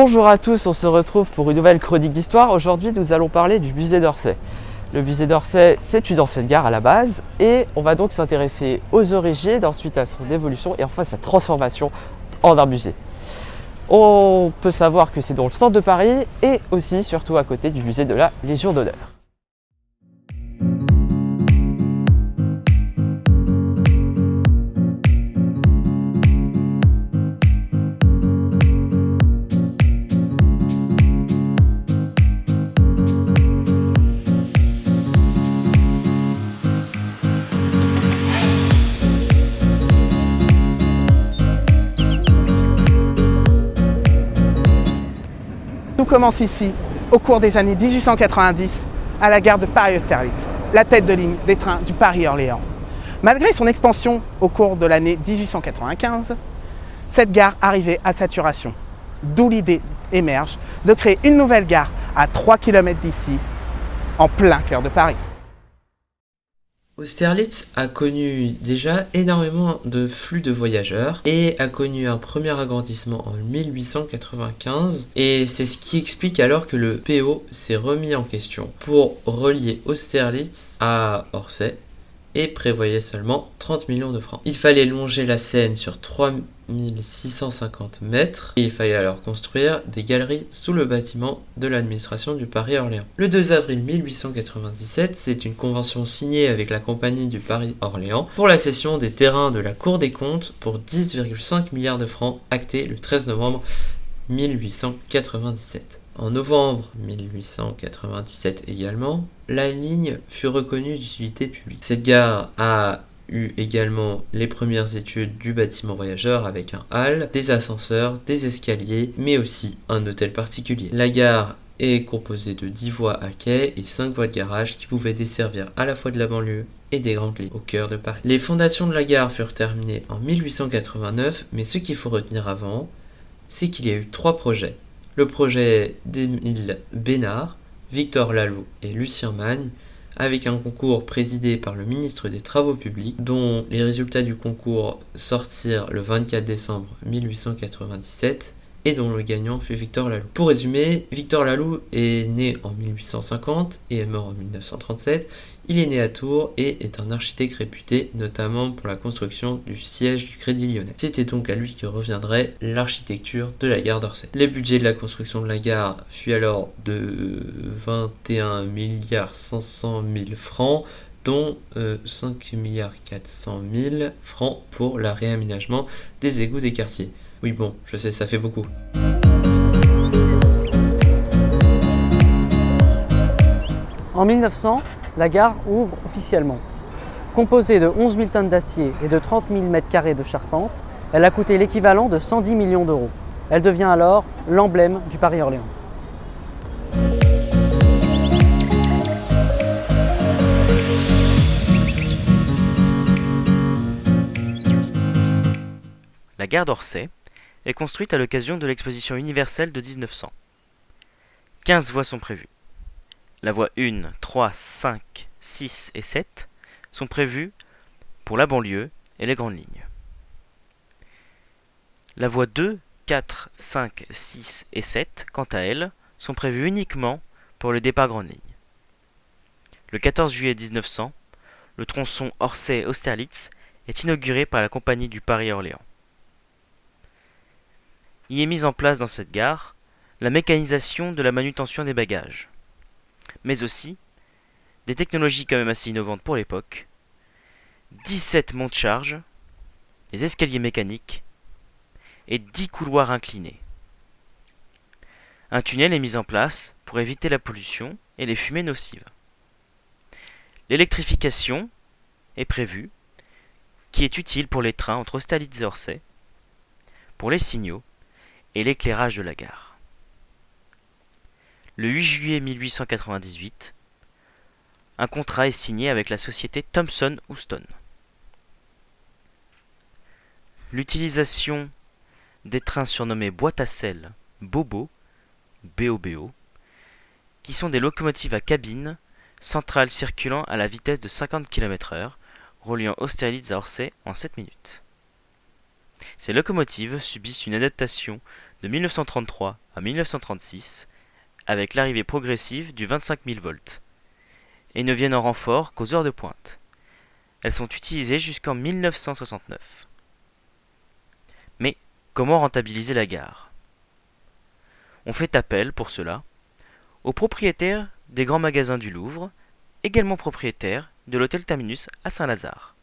Bonjour à tous, on se retrouve pour une nouvelle chronique d'histoire. Aujourd'hui, nous allons parler du musée d'Orsay. Le musée d'Orsay, c'est une ancienne gare à la base et on va donc s'intéresser aux origines, ensuite à son évolution et enfin sa transformation en un musée. On peut savoir que c'est dans le centre de Paris et aussi surtout à côté du musée de la Légion d'honneur. Tout commence ici, au cours des années 1890, à la gare de Paris-Austerlitz, la tête de ligne des trains du Paris-Orléans. Malgré son expansion au cours de l'année 1895, cette gare arrivait à saturation. D'où l'idée émerge de créer une nouvelle gare à 3 km d'ici, en plein cœur de Paris. Austerlitz a connu déjà énormément de flux de voyageurs et a connu un premier agrandissement en 1895 et c'est ce qui explique alors que le PO s'est remis en question pour relier Austerlitz à Orsay et prévoyait seulement 30 millions de francs. Il fallait longer la Seine sur 3650 mètres et il fallait alors construire des galeries sous le bâtiment de l'administration du Paris-Orléans. Le 2 avril 1897, c'est une convention signée avec la compagnie du Paris-Orléans pour la cession des terrains de la Cour des comptes pour 10,5 milliards de francs actée le 13 novembre 1897. En novembre 1897 également, la ligne fut reconnue d'utilité publique. Cette gare a eu également les premières études du bâtiment voyageur avec un hall, des ascenseurs, des escaliers, mais aussi un hôtel particulier. La gare est composée de 10 voies à quai et 5 voies de garage qui pouvaient desservir à la fois de la banlieue et des grandes lignes au cœur de Paris. Les fondations de la gare furent terminées en 1889, mais ce qu'il faut retenir avant, c'est qu'il y a eu 3 projets. Le projet d'Émile Bénard, Victor Laloux et Lucien Magne, avec un concours présidé par le ministre des Travaux publics, dont les résultats du concours sortirent le 24 décembre 1897 et dont le gagnant fut Victor Laloux. Pour résumer, Victor Laloux est né en 1850 et est mort en 1937. Il est né à Tours et est un architecte réputé, notamment pour la construction du siège du Crédit Lyonnais. C'était donc à lui que reviendrait l'architecture de la gare d'Orsay. Le budget de la construction de la gare fut alors de 21 500 000 francs, dont 5 400 000 francs pour le réaménagement des égouts des quartiers. Oui bon, je sais, ça fait beaucoup. En 1900, la gare ouvre officiellement. Composée de 11 000 tonnes d'acier et de 30 000 mètres carrés de charpente, elle a coûté l'équivalent de 110 millions d'euros. Elle devient alors l'emblème du Paris-Orléans. La gare d'Orsay est construite à l'occasion de l'exposition universelle de 1900. 15 voies sont prévues. La voie 1, 3, 5, 6 et 7 sont prévues pour la banlieue et les grandes lignes. La voie 2, 4, 5, 6 et 7, quant à elles, sont prévues uniquement pour le départ grande ligne. Le 14 juillet 1900, le tronçon Orsay-Austerlitz est inauguré par la compagnie du Paris-Orléans. Y est mise en place dans cette gare la mécanisation de la manutention des bagages, mais aussi des technologies quand même assez innovantes pour l'époque, 17 monte-charges, des escaliers mécaniques et 10 couloirs inclinés. Un tunnel est mis en place pour éviter la pollution et les fumées nocives. L'électrification est prévue, qui est utile pour les trains entre Austerlitz et Orsay, pour les signaux et l'éclairage de la gare. Le 8 juillet 1898, un contrat est signé avec la société Thomson Houston. L'utilisation des trains surnommés boîte à sel Bobo, BOBO, qui sont des locomotives à cabine centrale circulant à la vitesse de 50 km/h, reliant Austerlitz à Orsay en 7 minutes. Ces locomotives subissent une adaptation de 1933 à 1936, avec l'arrivée progressive du 25 000 volts, et ne viennent en renfort qu'aux heures de pointe. Elles sont utilisées jusqu'en 1969. Mais comment rentabiliser la gare? On fait appel, pour cela, aux propriétaires des grands magasins du Louvre, également propriétaire de l'hôtel Terminus à Saint-Lazare,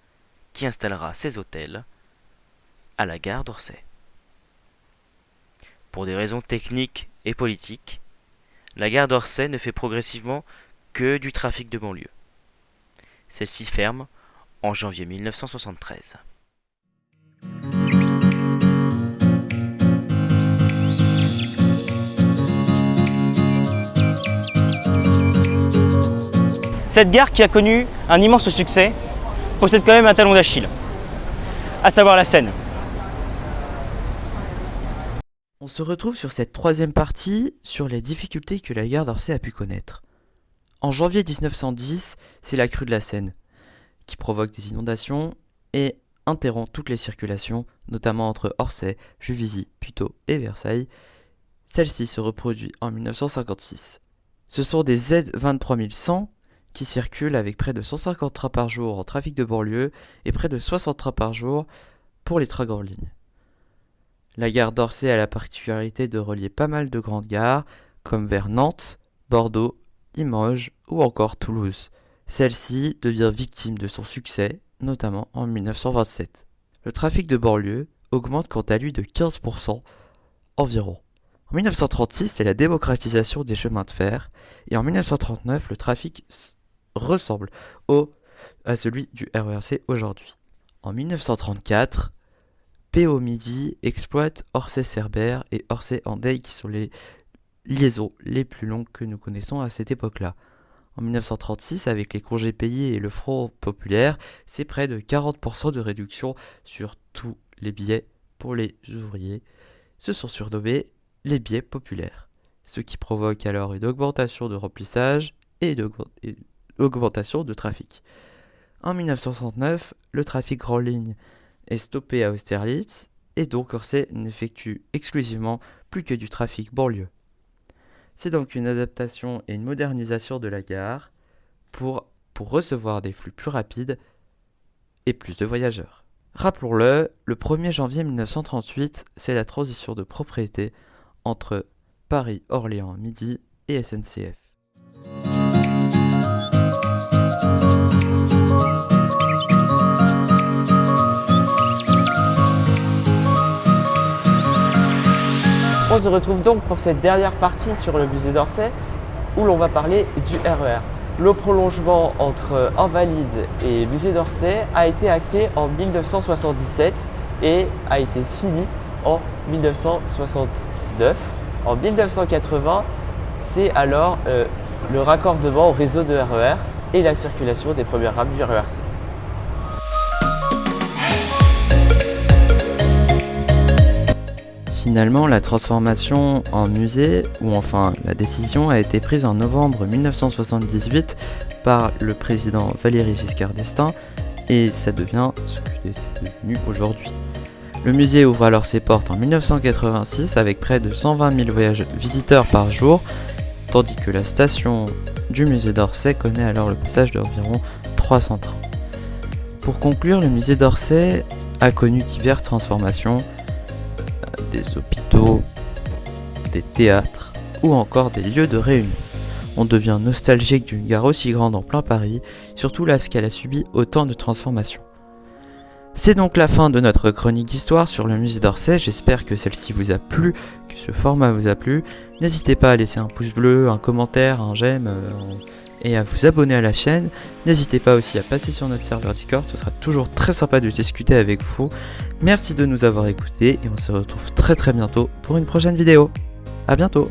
qui installera ses hôtels à la gare d'Orsay. Pour des raisons techniques et politiques, la gare d'Orsay ne fait progressivement que du trafic de banlieue. Celle-ci ferme en janvier 1973. Cette gare qui a connu un immense succès possède quand même un talon d'Achille, à savoir la Seine. On se retrouve sur cette troisième partie sur les difficultés que la gare d'Orsay a pu connaître. En janvier 1910, c'est la crue de la Seine qui provoque des inondations et interrompt toutes les circulations, notamment entre Orsay, Juvisy, Puteaux et Versailles. Celle-ci se reproduit en 1956. Ce sont des Z23100 qui circulent avec près de 150 trains par jour en trafic de banlieue et près de 60 trains par jour pour les trains grandes lignes. La gare d'Orsay a la particularité de relier pas mal de grandes gares, comme vers Nantes, Bordeaux, Limoges ou encore Toulouse. Celle-ci devient victime de son succès, notamment en 1927. Le trafic de banlieue augmente quant à lui de 15% environ. En 1936, c'est la démocratisation des chemins de fer, et en 1939, le trafic ressemble à celui du RERC aujourd'hui. En 1934, PO Midi exploite Orsay-Cerbère et Orsay-Andeil qui sont les liaisons les plus longues que nous connaissons à cette époque-là. En 1936, avec les congés payés et le Front populaire, c'est près de 40% de réduction sur tous les billets pour les ouvriers. Ce sont surnommés les billets populaires, ce qui provoque alors une augmentation de remplissage et une augmentation de trafic. En 1969, le trafic grand ligne est stoppé à Austerlitz et donc Orsay n'effectue exclusivement plus que du trafic banlieue. C'est donc une adaptation et une modernisation de la gare pour recevoir des flux plus rapides et plus de voyageurs. Rappelons-le, le 1er janvier 1938, c'est la transition de propriété entre Paris-Orléans-Midi et SNCF. On se retrouve donc pour cette dernière partie sur le musée d'Orsay où l'on va parler du RER. Le prolongement entre Invalides et musée d'Orsay a été acté en 1977 et a été fini en 1979. En 1980, c'est alors le raccordement au réseau de RER et la circulation des premières rames du RERC. Finalement, la transformation en musée, ou enfin la décision, a été prise en novembre 1978 par le président Valéry Giscard d'Estaing et ça devient ce que c'est devenu aujourd'hui. Le musée ouvre alors ses portes en 1986 avec près de 120 000 visiteurs par jour, tandis que la station du musée d'Orsay connaît alors le passage d'environ 300 trains. Pour conclure, le musée d'Orsay a connu diverses transformations, des hôpitaux, des théâtres ou encore des lieux de réunion. On devient nostalgique d'une gare aussi grande en plein Paris, surtout lorsqu'elle a subi autant de transformations. C'est donc la fin de notre chronique d'histoire sur le musée d'Orsay. J'espère que celle-ci vous a plu, que ce format vous a plu. N'hésitez pas à laisser un pouce bleu, un commentaire, un j'aime et à vous abonner à la chaîne. N'hésitez pas aussi à passer sur notre serveur Discord, ce sera toujours très sympa de discuter avec vous. Merci de nous avoir écoutés et on se retrouve très bientôt pour une prochaine vidéo. À bientôt.